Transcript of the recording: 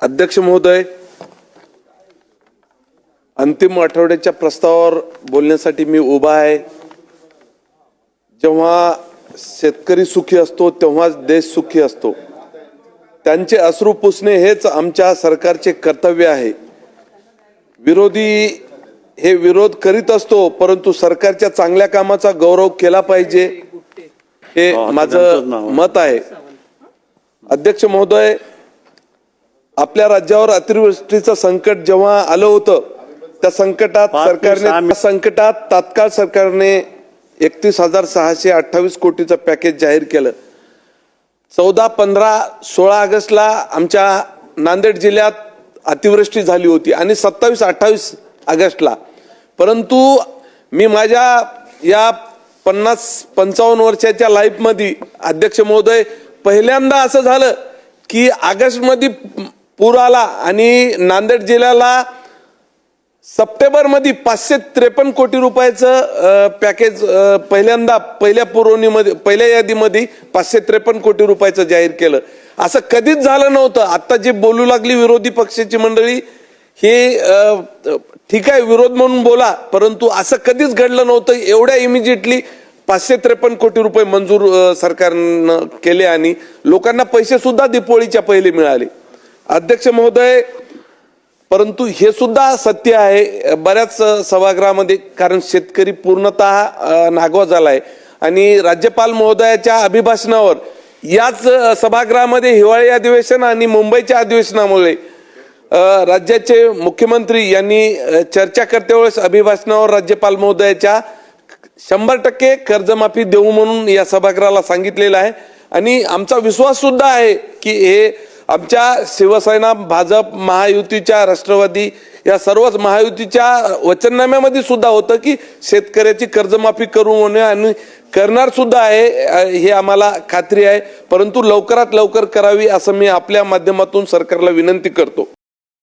अध्यक्ष महोदय, अंतिम आठवड्याच्या प्रस्तावावर बोलण्यासाठी मी उभा आहे। जेव्हा शेतकरी सुखी असतो तेव्हाच देश सुखी असतो। त्यांचे अश्रू पुसणे हेच आमच्या सरकारचे कर्तव्य आहे। विरोधी हे विरोध करीत असतो, परंतु सरकारच्या चांगल्या कामाचा गौरव केला पाहिजे हे माझं मत आहे। अध्यक्ष महोदय, आपल्या राज्यावर अतिवृष्टीचं संकट जेव्हा आलं होतं त्या संकटात तात्काळ सरकारने 31,628 कोटीचं पॅकेज जाहीर केलं। 14, 15, 16 ऑगस्टला आमच्या नांदेड जिल्ह्यात अतिवृष्टी झाली होती आणि 27, 28 ऑगस्टला। परंतु मी माझ्या या 50-55 वर्षाच्या लाईफ मध्ये अध्यक्ष महोदय पहिल्यांदा असं झालं की ऑगस्ट मध्ये पूर आला आणि नांदेड जिल्ह्याला सप्टेंबर मध्ये 553 कोटी रुपयाचं पॅकेज पहिल्यांदा पहिल्या यादीमध्ये 553 कोटी रुपयाचं जाहीर केलं। असं कधीच झालं नव्हतं। आता जे बोलू लागली विरोधी पक्षाची मंडळी, हे ठीक आहे विरोध म्हणून बोला, परंतु असं कधीच घडलं नव्हतं। एवढ्या इमिजिएटली 553 कोटी रुपये मंजूर सरकारनं केले आणि लोकांना पैसे सुद्धा दिपोळीच्या पहिले मिळाले। अध्यक्ष महोदय, परंतु हे सुद्धा सत्य आहे बऱ्याच सभागृहामध्ये, कारण शेतकरी पूर्णतः नागवा झालाय आणि राज्यपाल महोदयाच्या अभिभाषणावर याच सभागृहामध्ये हिवाळी अधिवेशन आणि मुंबईच्या अधिवेशनामुळे राज्याचे मुख्यमंत्री यांनी चर्चा करते वेळेस अभिभाषणावर राज्यपाल महोदयाच्या 100% कर्जमाफी देऊ म्हणून या सभागृहाला सांगितलेलं आहे आणि आमचा विश्वास सुद्धा आहे की हे आमच्या शिवसेना, भाजप, महायुतीच्या, राष्ट्रवादी या सर्वच महायुतीच्या वचननाम्यामध्ये सुद्धा होतं की शेतकऱ्याची कर्जमाफी करू म्हणून आणि करणार सुद्धा आहे, हे आम्हाला खात्री आहे। परंतु लवकरात लवकर करावी असं मी आपल्या माध्यमातून सरकारला विनंती करतो।